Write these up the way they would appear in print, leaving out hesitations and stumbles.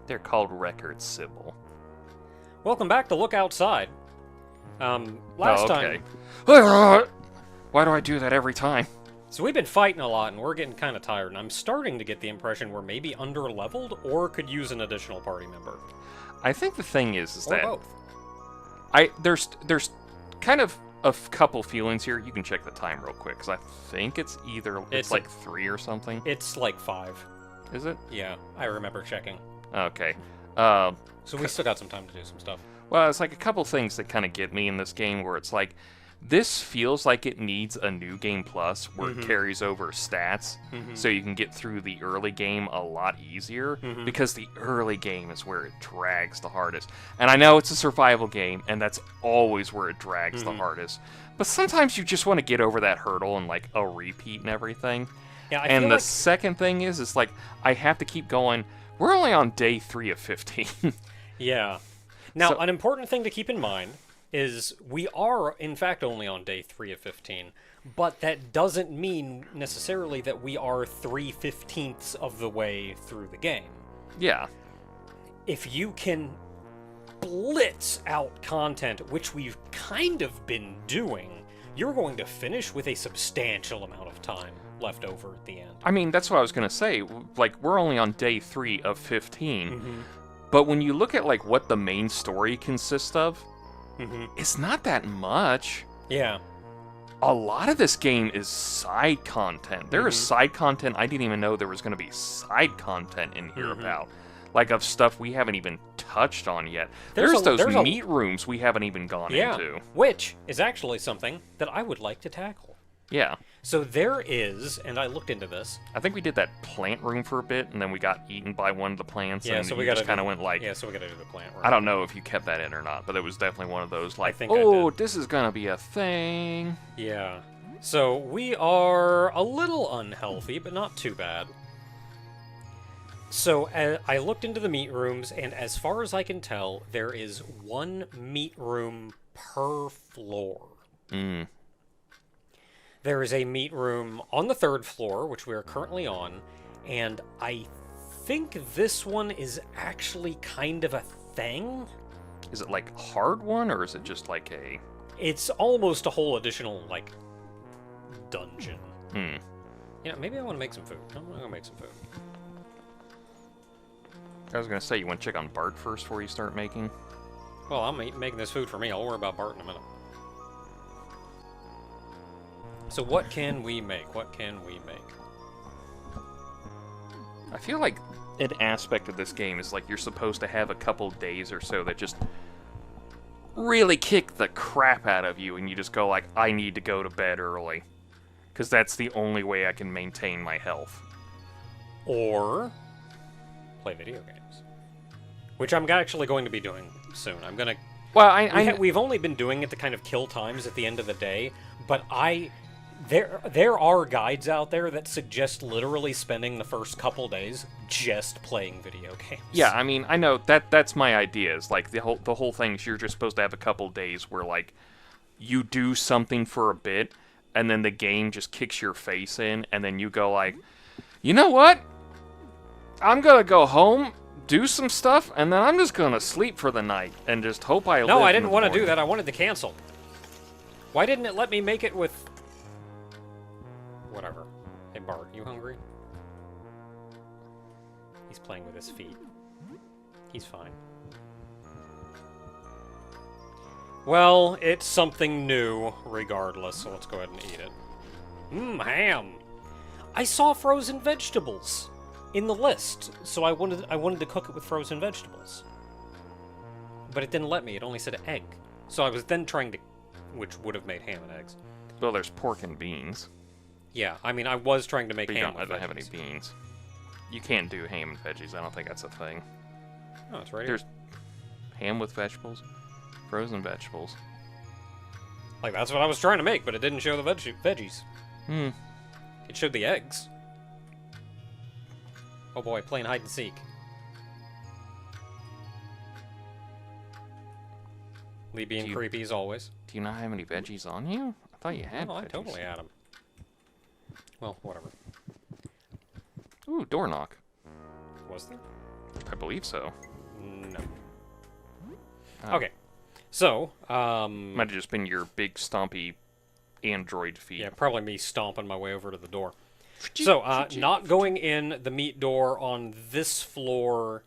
They're called records, Sybil. Welcome back to Look Outside. Last time... Why do I do that every time? So we've been fighting a lot, and we're getting kind of tired, and I'm starting to get the impression we're maybe under-leveled, or could use an additional party member. I think the thing is or that... both. There's kind of a couple feelings here. You can check the time real quick, because I think it's either... It's like 3 or something. It's like 5. Is it? Yeah, I remember checking. Okay. So we still got some time to do some stuff. Well, it's like a couple things that kind of get me in this game where it's like, this feels like it needs a new game plus where it carries over stats so you can get through the early game a lot easier because the early game is where it drags the hardest. And I know it's a survival game and that's always where it drags the hardest. But sometimes you just want to get over that hurdle and like a repeat and everything. Yeah, I and feel the like... second thing is like, I have to keep going. We're only on day 3 of 15. Yeah. Now, So- an important thing to keep in mind is we are, in fact, only on day 3 of 15, but that doesn't mean necessarily that we are 3/15ths of the way through the game. Yeah. If you can blitz out content, which we've kind of been doing, you're going to finish with a substantial amount of time left over at the end. I mean, that's what I was going to say. Like, we're only on day 3 of 15. But when you look at, like, what the main story consists of, it's not that much. Yeah. A lot of this game is side content. There is side content I didn't even know there was going to be side content in here about. Like, of stuff we haven't even touched on yet. There's those meat rooms we haven't even gone into. Which is actually something that I would like to tackle. Yeah. So there is, and I looked into this. I think we did that plant room for a bit, and then we got eaten by one of the plants, Yeah, and so we just kind of went like... Yeah, so we gotta do the plant room. I don't know if you kept that in or not, but it was definitely one of those, like, think I oh, did. this is gonna be a thing. Yeah. So we are a little unhealthy, but not too bad. So I looked into the meat rooms, and as far as I can tell, there is 1 meat room per floor. There is a meat room on the 3rd floor, which we are currently on, and I think this one is actually kind of a thing. Is it like a hard one, or is it just like a... It's almost a whole additional, like, dungeon. You know, maybe I want to make some food. I'm gonna make some food. I was gonna say, you want to check on Bart first before you start making? Well, I'm making this food for me. I'll worry about Bart in a minute. So what can we make? What can we make? I feel like an aspect of this game is like you're supposed to have a couple days or so that just really kick the crap out of you, and you just go like, I need to go to bed early. Because that's the only way I can maintain my health. Or play video games. Which I'm actually going to be doing soon. I'm gonna... Well, we've only been doing it to kind of kill times at the end of the day, but there are guides out there that suggest literally spending the first couple days just playing video games. Yeah, I mean, I know that's my idea. Is like the whole thing is you're just supposed to have a couple days where like you do something for a bit, and then the game just kicks your face in, and then you go like, you know what? I'm gonna go home, do some stuff, and then I'm just gonna sleep for the night and just hope I live. No, I didn't want to do that. I wanted to cancel. Why didn't it let me make it with... Whatever. Hey, Bart, you hungry? He's playing with his feet. He's fine. Well, it's something new, regardless, so let's go ahead and eat it. Ham! I saw frozen vegetables in the list, so I wanted to cook it with frozen vegetables. But it didn't let me, it only said egg. So I was then trying to... which would have made ham and eggs. Well, there's pork and beans. Yeah, I mean, I was trying to make But ham I with don't have any veggies. beans. You can't do ham and veggies. I don't think that's a thing. Oh, it's right here. There's ham with vegetables, frozen vegetables. Like, that's what I was trying to make, but it didn't show the veggies. It showed the eggs. Oh boy, playing hide and seek. Lee being creepy as always. Do you not have any veggies on you? I thought you had. Oh, I veggies. totally had them. Well, whatever. Ooh, door knock. Was there? I believe so. No. Oh. Okay. So, Might have just been your big stompy android feet. yeah, probably me stomping my way over to the door. So, not going in the meat door on this floor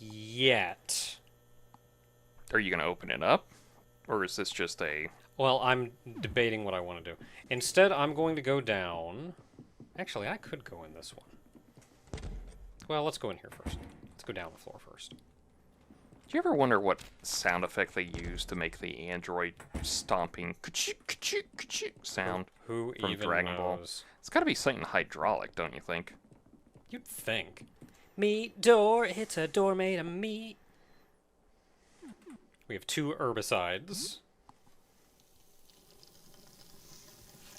yet. Are you going to open it up? Or is this just a... Well, I'm debating what I want to do. Instead, I'm going to go down. Actually, I could go in this one. Well, let's go in here first. Let's go down the floor first. Do you ever wonder what sound effect they use to make the android stomping sound Who from even Dragon Ball? knows? It's got to be something hydraulic, don't you think? You'd think. Meat door, it's a door made of meat. We have 2 herbicides.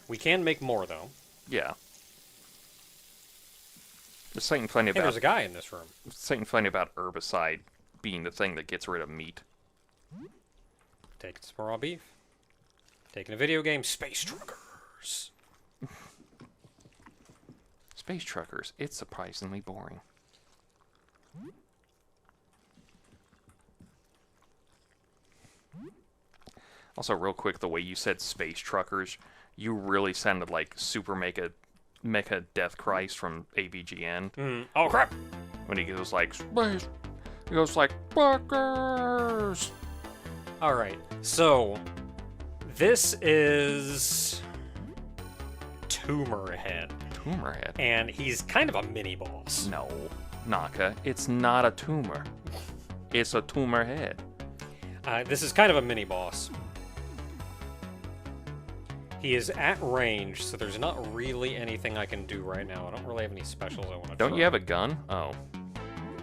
We can make more, though. Yeah. There's something funny Hey, about... there's a guy in this room. Something funny about herbicide being the thing that gets rid of meat. Taking some raw beef. Taking a video game. Space Truckers. Space Truckers. It's surprisingly boring. Also, real quick, the way you said Space Truckers, you really sounded like Super Mecha Death Christ from AVGN. Oh, crap! When he goes like, Space... He goes like, Fuckers! Alright, so... This is... Tumor Head. Tumor head? And he's kind of a mini-boss. No, Naka, it's not a tumor. It's a tumor head. This is kind of a mini-boss. He is at range, so there's not really anything I can do right now. I don't really have any specials I want to try. Don't you have a gun? Oh.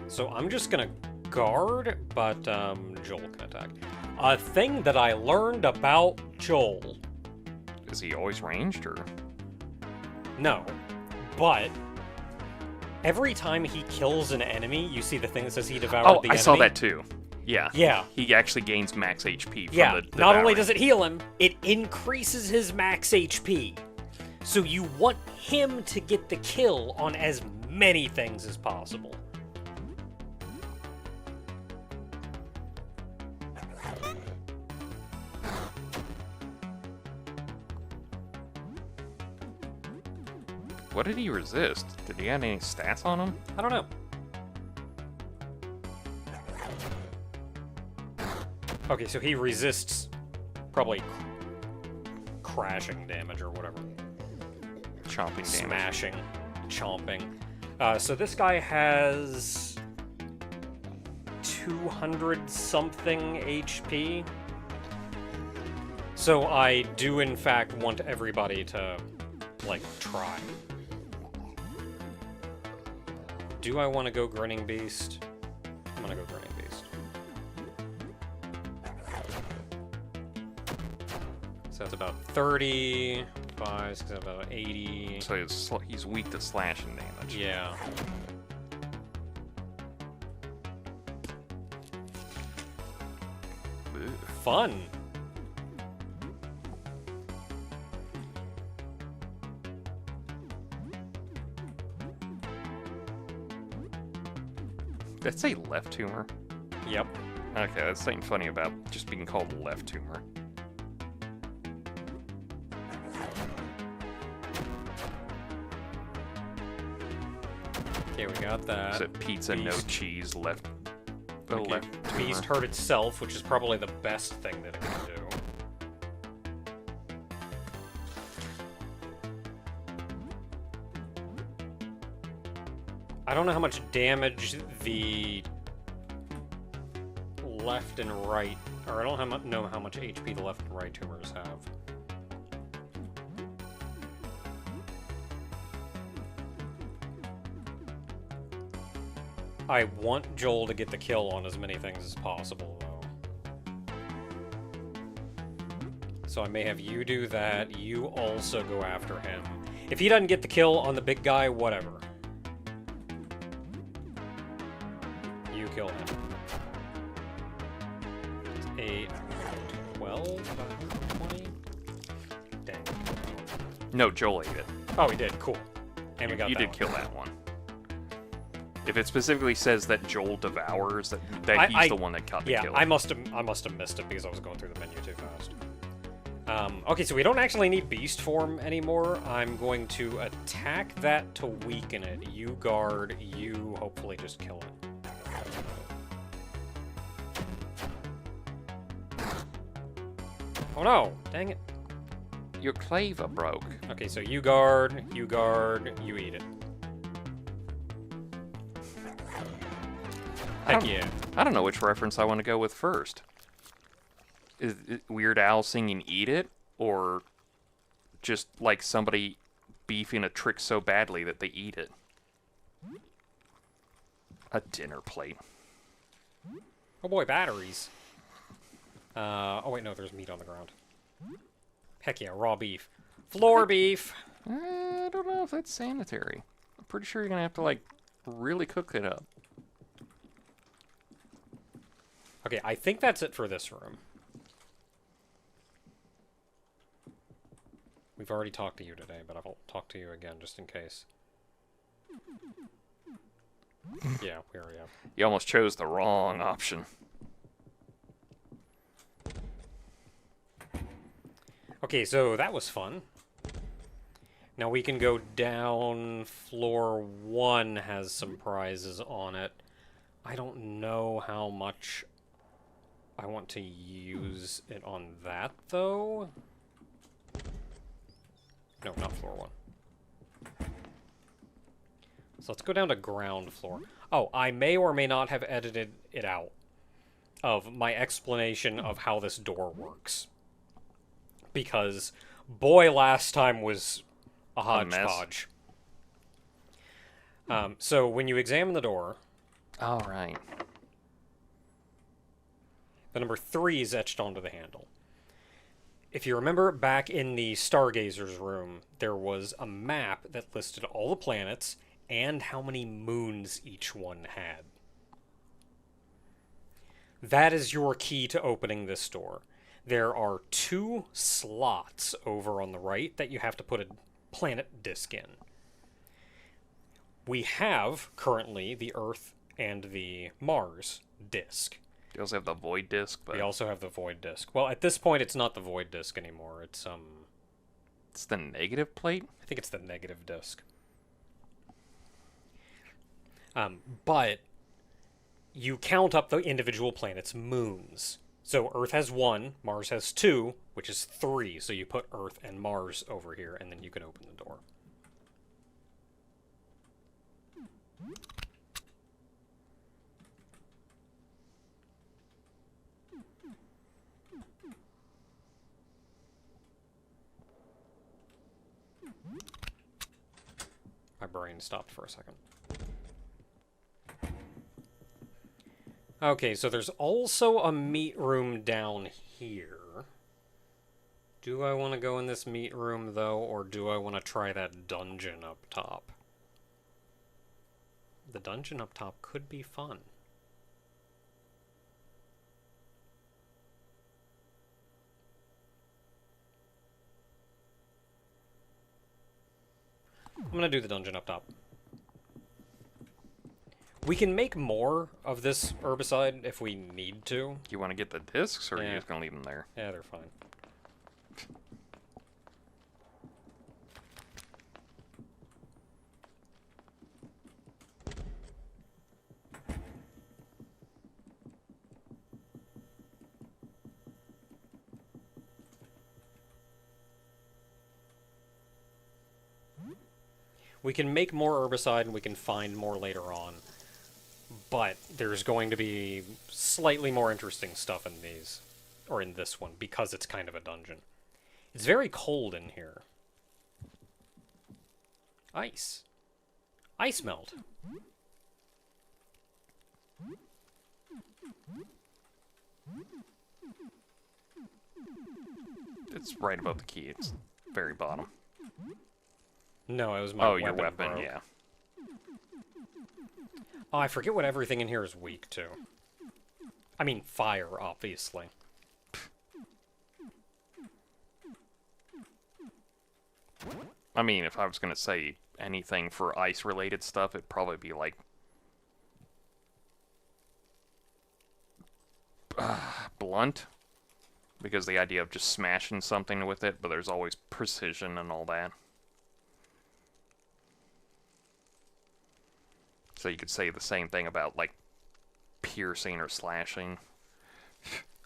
So I'm just gonna guard, but Joel can attack. A thing that I learned about Joel. Is he always ranged, or...? No, but every time he kills an enemy, you see the thing that says he devoured the enemy. I saw that too. Yeah. Yeah. He actually gains max HP from Yeah, the not only devouring. does it heal him, it increases his max HP. So you want him to get the kill on as many things as possible. What did he resist? Did he have any stats on him? I don't know. Okay, so he resists probably crashing damage or whatever. Chomping damage. Smashing, chomping. So this guy has 200 something HP. So I do in fact want everybody to, like, try. Do I want to go Grinning Beast? I'm gonna go Grinning Beast. So that's about 35, so that's about 80. So he's weak to slashing damage. Yeah. Ugh. Fun. Did it say left tumor? Yep. Okay, that's something funny about just being called left tumor. Okay, we got that. Is it pizza, no Beast. cheese, left? The Okay, left tumor. Beast hurt itself, which is probably the best thing that it can do. I don't know how much damage the left and right, or I don't know how much HP the left and right tumors have. I want Joel to get the kill on as many things as possible, though. So I may have you do that. You also go after him. If he doesn't get the kill on the big guy, whatever. You kill him. It's 8, 12, 20. Dang. No, Joel ate it. Oh, he did. Cool. And we got You that did one. kill that one. If it specifically says that Joel devours, that he's the one that caught the yeah, kill. I must have missed it because I was going through the menu too fast. Okay, so we don't actually need beast form anymore. I'm going to attack that to weaken it. You guard, you hopefully just kill it. Oh no, dang it. Your clava broke. Okay, so you guard, you eat it. Heck yeah. I don't know which reference I want to go with first. Is it Weird Al singing "Eat It," or just like somebody beefing a trick so badly that they eat it? A dinner plate. Oh boy, batteries. Oh wait, no, there's meat on the ground. Heck yeah, raw beef. Floor beef! I don't know if that's sanitary. I'm pretty sure you're gonna have to, like, really cook it up. Okay, I think that's it for this room. We've already talked to you today, but I'll talk to you again just in case. Yeah, we already have. You almost chose the wrong option. Okay, so that was fun. Now we can go down. Floor 1 has some prizes on it. I don't know how much I want to use it on that, though. No, not floor 1. So let's go down to ground floor. Oh, I may or may not have edited it out of my explanation of how this door works. Because, boy, last time was a hodgepodge. So when you examine the door... All right. The number 3 is etched onto the handle. If you remember back in the Stargazer's room, there was a map that listed all the planets and how many moons each one had. That is your key to opening this door. There are 2 slots over on the right that you have to put a planet disk in. We have, currently, the Earth and the Mars disk. You also have the void disk, but We also have the void disk. Well, at this point, it's not the void disk anymore. It's it's the negative plate. I think it's the negative disk. But you count up the individual planets' moons. So Earth has 1, Mars has 2, which is 3. So you put Earth and Mars over here, and then you can open the door. My brain stopped for a second. Okay, so there's also a meat room down here. Do I want to go in this meat room, though, or do I want to try that dungeon up top? The dungeon up top could be fun. I'm gonna do the dungeon up top. We can make more of this herbicide if we need to. You want to get the discs, or are Yeah. you just gonna leave them there? Yeah, they're fine. We can make more herbicide and we can find more later on. But there's going to be slightly more interesting stuff in these, or in this one, because it's kind of a dungeon. It's very cold in here. Ice. Ice melt. It's right above the key. It's very bottom. No, it was my Oh, weapon. your weapon, bro. yeah. Oh, I forget what everything in here is weak to. I mean, fire, obviously. I mean, if I was gonna say anything for ice-related stuff, it'd probably be like blunt, because the idea of just smashing something with it, but there's always precision and all that. So you could say the same thing about, like, piercing or slashing.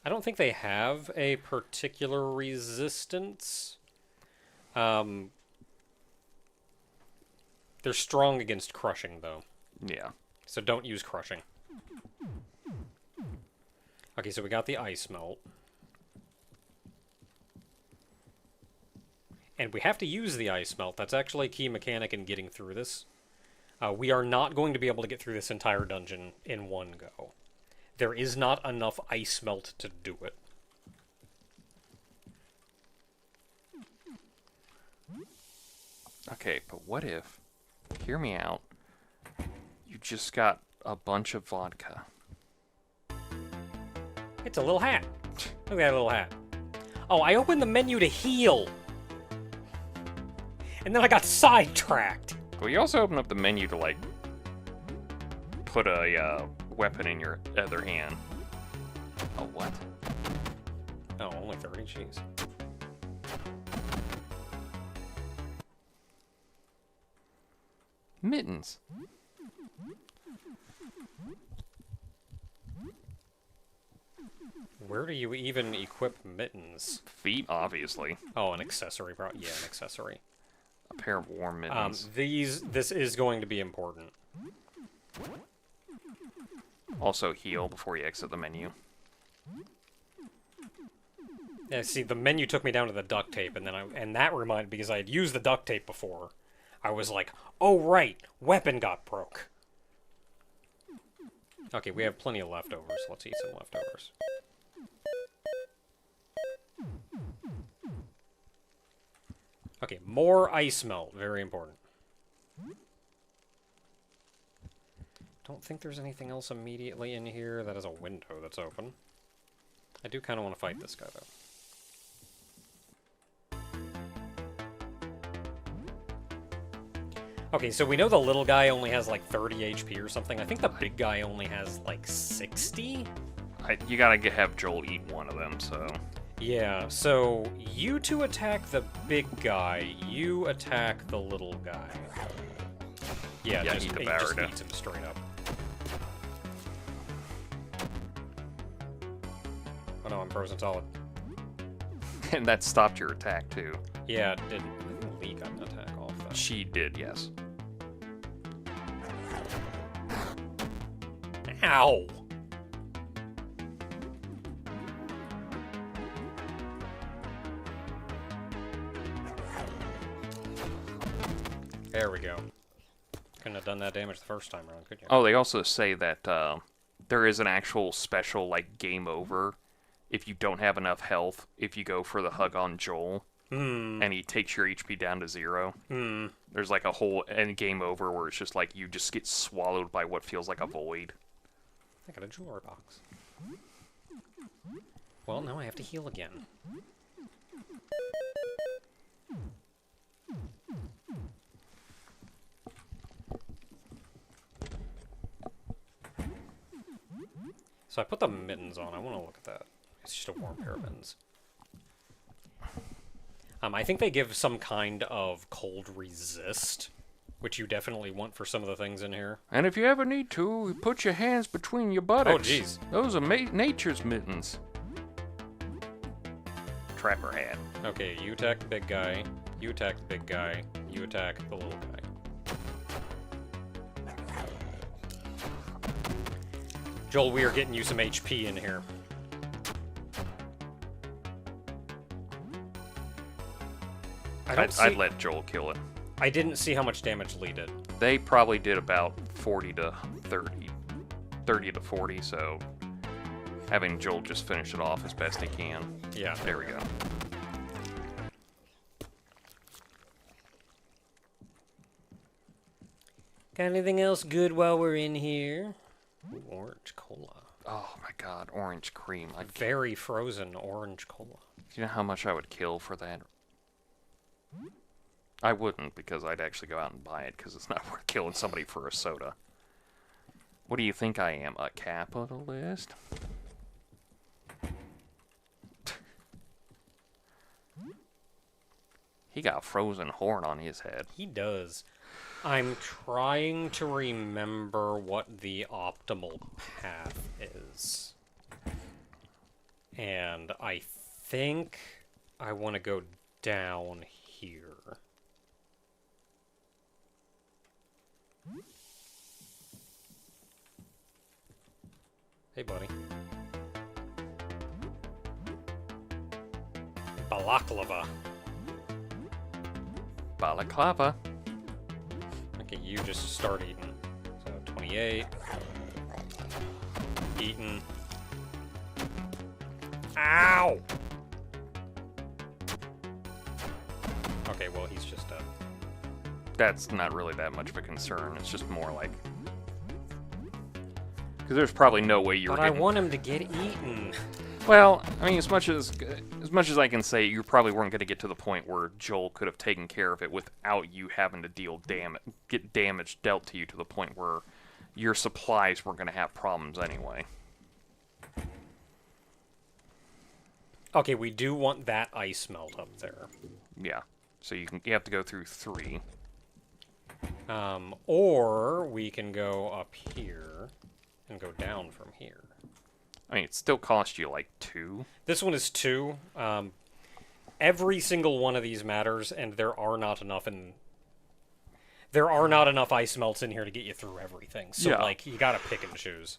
I don't think they have a particular resistance. They're strong against crushing, though. Yeah. So don't use crushing. Okay, so we got the ice melt. And we have to use the ice melt. That's actually a key mechanic in getting through this. We are not going to be able to get through this entire dungeon in one go. There is not enough ice melt to do it. Okay, but what if, hear me out, you just got a bunch of vodka? It's a little hat. Look at that little hat. Oh, I opened the menu to heal. And then I got sidetracked. Well, you also open up the menu to, like, put a weapon in your other hand. Oh, what? Oh, only 30? Jeez. Mittens. Where do you even equip mittens? Feet, obviously. Oh, an accessory. Yeah, an accessory. A pair of warm mittens. This is going to be important. Also heal before you exit the menu. Yeah, see, the menu took me down to the duct tape, and that reminded me, because I had used the duct tape before. I was like, oh right, weapon got broke. Okay, we have plenty of leftovers. Let's eat some leftovers. Okay, more ice melt. Very important. Don't think there's anything else immediately in here. That is a window that's open. I do kind of want to fight this guy, though. Okay, so we know the little guy only has like 30 HP or something. I think the big guy only has like 60? You gotta have Joel eat one of them, so... Yeah, so you two attack the big guy, you attack the little guy. Yeah, Yeah, just, he he devoured just it. eats him straight up. Oh no, I'm frozen solid. And that stopped your attack, too. Yeah, it didn't. Lee got an attack off that. She did, yes. Ow! There we go. Couldn't have done that damage the first time around, could you? Oh, they also say that there is an actual special, like, game over if you don't have enough health if you go for the hug on Joel. And he takes your HP down to 0. There's like a whole end game over where it's just like you just get swallowed by what feels like a void. I got a jewelry box. Well, now I have to heal again. So I put the mittens on. I want to look at that. It's just a warm pair of mittens. I think they give some kind of cold resist, which you definitely want for some of the things in here. And if you ever need to, put your hands between your buttocks. Oh, jeez. Those are nature's mittens. Trapper hat. Okay, you attack the big guy, you attack the big guy, you attack the little guy. Joel, we are getting you some HP in here. I'd let Joel kill it. I didn't see how much damage Lee did. They probably did about 40 to 30. 30 to 40, so having Joel just finish it off as best he can. Yeah. There we go. Got anything else good while we're in here? Ooh, orange cola. Oh my god, orange cream. Very frozen orange cola. Do you know how much I would kill for that? I wouldn't, because I'd actually go out and buy it, because it's not worth killing somebody for a soda. What do you think I am, a capitalist? He got a frozen horn on his head. He does. I'm trying to remember what the optimal path is. And I think I want to go down here. Hey, buddy. Balaklava. Balaclava. Okay, you just start eating. So 28. Eating. Ow! Okay, well, he's just dead. That's not really that much of a concern. It's just more like... Because there's probably no way you were But I getting... want him to get eaten. Well, I mean, as much as I can say, you probably weren't going to get to the point where Joel could have taken care of it without you having to get damage dealt to you to the point where your supplies weren't going to have problems anyway. Okay, we do want that ice melt up there. Yeah, so you have to go through 3. Or we can go up here and go down from here. I mean, it still cost you like 2. This one is 2. Every single one of these matters, and there are not enough ice melts in here to get you through everything. So, Yeah. like, you gotta pick and choose.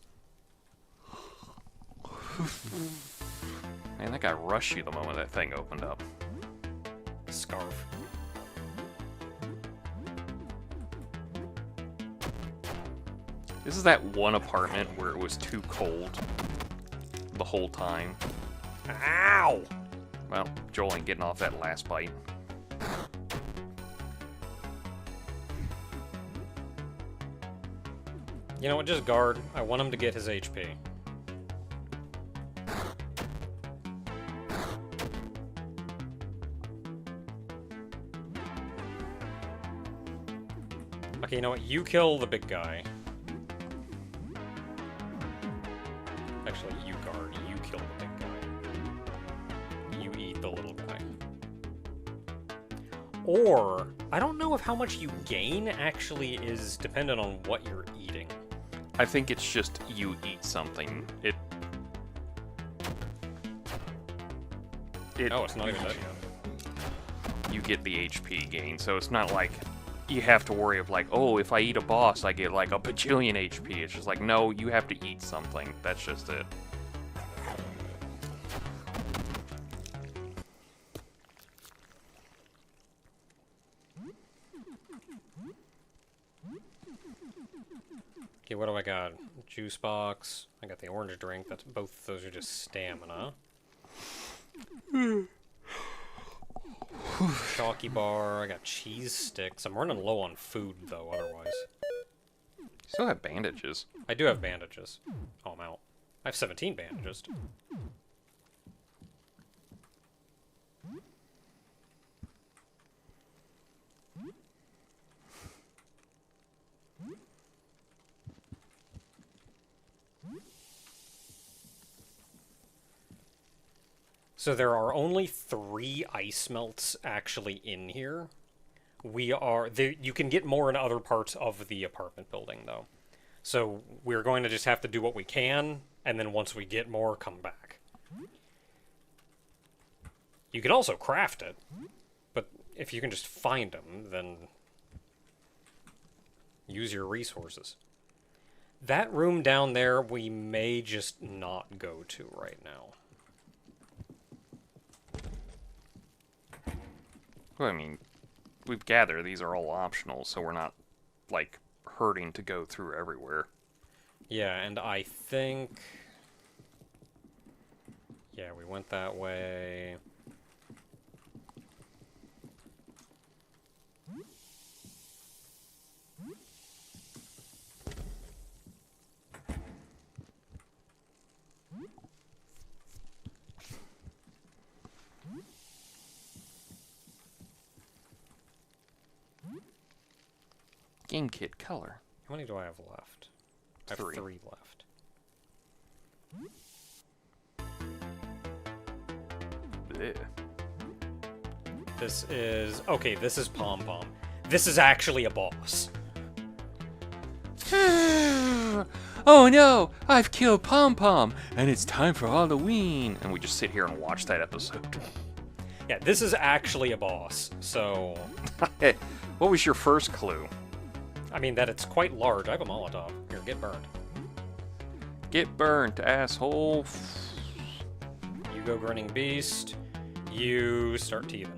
Man, that guy rushed you the moment that thing opened up. Scarf. This is that one apartment where it was too cold the whole time. Ow! Well, Joel ain't getting off that last bite. You know what? Just guard. I want him to get his HP. Okay, you know what? You kill the big guy. Actually, you guard. You kill the big guy. You eat the little guy. Or, I don't know if how much you gain actually is dependent on what you're eating. I think it's just you eat something. Oh, it's not even done yet. You get the HP gain, so it's not like you have to worry of like, oh, if I eat a boss, I get like a bajillion HP. It's just like, no, you have to eat something. That's just it. Okay, what do I got? Juice box. I got the orange drink. That's both. Those are just stamina. Chalky bar. I got cheese sticks. I'm running low on food though. Otherwise, Still have bandages. I do have bandages. Oh, I'm out. I have 17 bandages. So there are only 3 ice melts actually in here. You can get more in other parts of the apartment building, though. So we're going to just have to do what we can, and then once we get more, come back. You can also craft it, but if you can just find them, then use your resources. That room down there, we may just not go to right now. Well, I mean, we've gathered these are all optional, so we're not, like, hurting to go through everywhere. Yeah, and I think... Yeah, we went that way. Game kit color. How many do I have left? I have 3 left. Blech. This is... Okay, this is Pompom. This is actually a boss. Oh no! I've killed Pompom, and it's time for Halloween! And we just sit here and watch that episode. Yeah, this is actually a boss, so... Hey, what was your first clue? I mean, that it's quite large. I have a Molotov. Here, get burned. Get burnt, asshole. You go Grinning Beast. You start teething.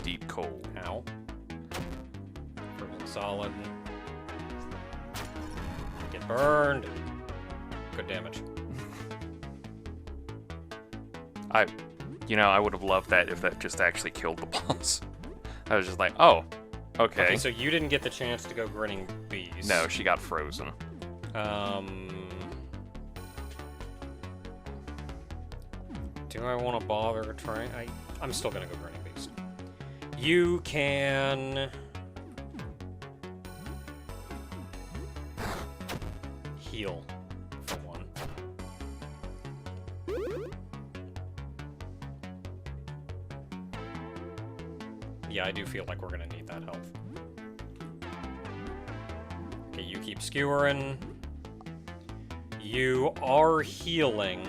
Deep cold. Ow. Frozen solid. Get burned. Good damage. I would have loved that if that just actually killed the boss. I was just like, oh, okay. Okay, so you didn't get the chance to go Grinning Beast. No, she got frozen. Do I want to bother trying? I'm still gonna go Grinning Beast. You can heal for one. Yeah, I do feel like we're gonna need that health. Okay, you keep skewering. You are healing.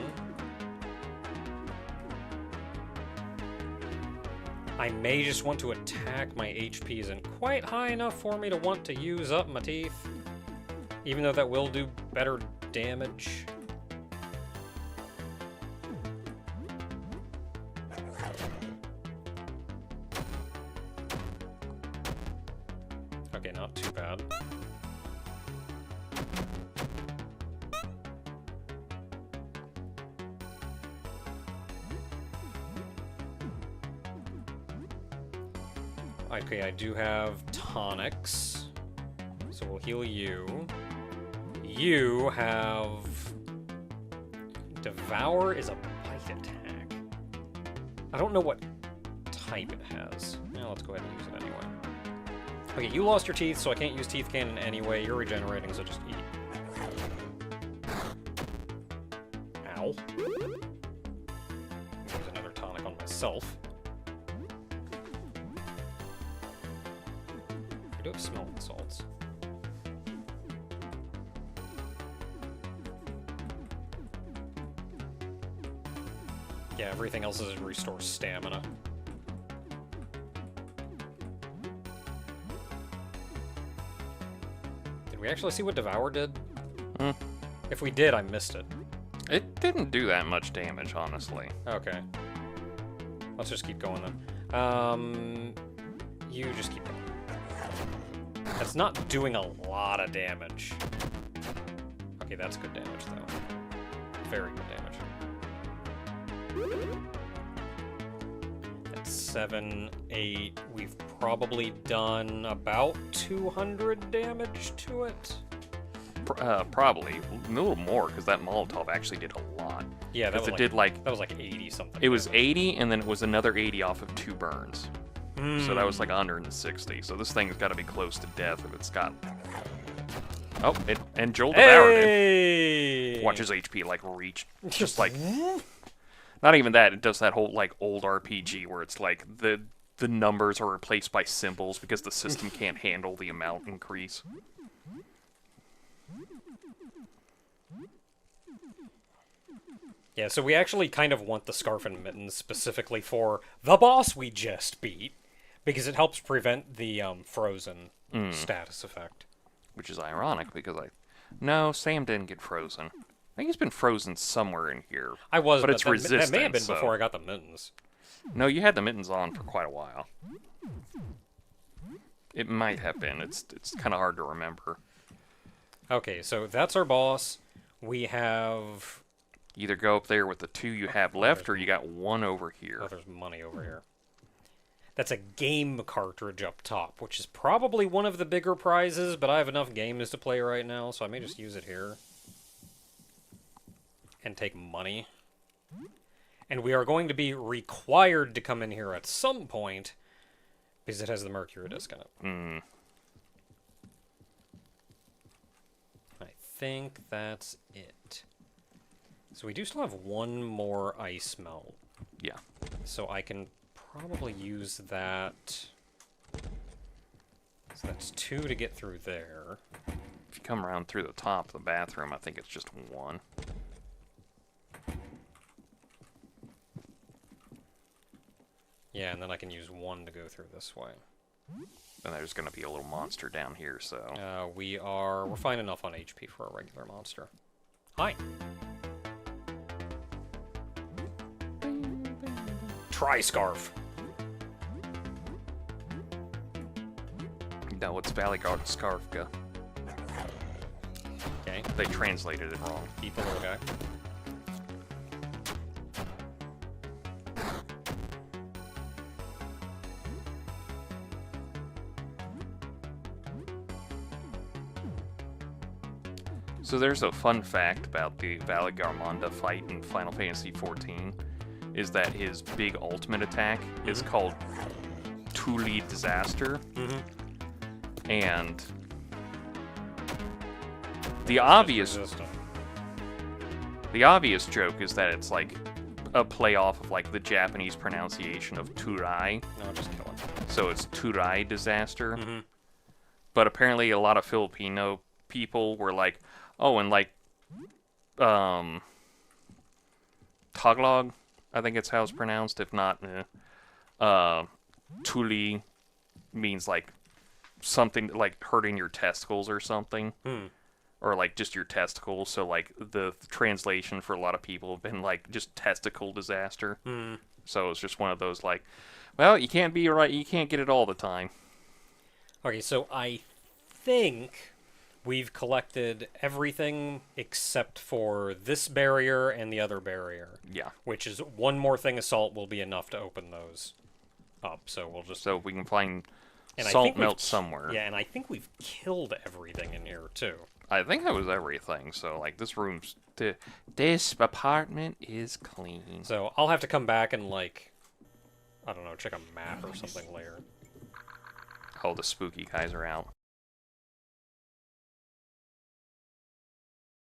I may just want to attack. My HP isn't quite high enough for me to want to use up my teeth. Even though that will do better damage. Okay, not too bad. Okay, I do have tonics, so we'll heal you. You have... Devour is a bite attack. I don't know what type it has. Now let's go ahead and use it anyway. Okay, you lost your teeth, so I can't use Teeth Cannon anyway. You're regenerating, so just eat. Ow. Use another tonic on myself. I do have smelling salts. Yeah, everything else is restore stamina. Did we actually see what Devour did? If we did, I missed it. It didn't do that much damage, honestly. Okay. Let's just keep going then. You just keep going. That's not doing a lot of damage. Okay, that's good damage, though. Very good damage. That's 7, 8. We've probably done about 200 damage to it. Probably a little more, because that Molotov actually did a lot. Yeah, that was it did like that was like 80 something. It was 80, and then it was another 80 off of 2 burns. So that was like 160. So this thing's got to be close to death if it's got. Oh, and Joel devoured it. Watch his HP like reach, just like. Not even that. It does that whole like old RPG where it's like the numbers are replaced by symbols because the system can't handle the amount increase. Yeah, so we actually kind of want the Scarf and Mittens specifically for the boss we just beat, because it helps prevent the frozen status effect. Which is ironic, because No, Sam didn't get frozen. I think he's been frozen somewhere in here. I was, but it's resistant. That may have been before I got the mittens. No, you had the mittens on for quite a while. It might have been. It's kind of hard to remember. Okay, so that's our boss. We have... Either go up there with the 2 you have left, or you got 1 over here. Oh, there's money over here. That's a game cartridge up top, which is probably one of the bigger prizes, but I have enough games to play right now, so I may just use it here. And take money. And we are going to be required to come in here at some point, because it has the Mercury disc in it. I think that's it. So we do still have one more ice melt. Yeah. So I can probably use that. So that's 2 to get through there. If you come around through the top of the bathroom, I think it's just 1. Yeah, and then I can use 1 to go through this way. And there's going to be a little monster down here, so... We're fine enough on HP for a regular monster. Hi! Tri-Scarf! No, it's Valley Guard Scarfka. Okay, They translated it wrong. eat the little guy. So there's a fun fact about the Valley Garmonda fight in Final Fantasy XIV, is that his big ultimate attack is called Thule Disaster, and the obvious joke is that it's like a play off of like the Japanese pronunciation of Turai, No, just kill him. so it's Turai Disaster. But apparently a lot of Filipino people were like, oh, and like Tagalog, I think it's how it's pronounced. If not, Tuli means like something like hurting your testicles or something, or like just your testicles. So like the translation for a lot of people have been like just testicle disaster. So it's just one of those like, well, you can't be right, you can't get it all the time. Okay, so I think we've collected everything except for this barrier and the other barrier. Yeah. Which is one more thing assault will be enough to open those up. So we'll just... So we can find and salt melt somewhere. Yeah, and I think we've killed everything in here, too. I think that was everything. So, like, this room's... This apartment is clean. So I'll have to come back and, like, I don't know, check a map or something later. Oh, the spooky guys are out.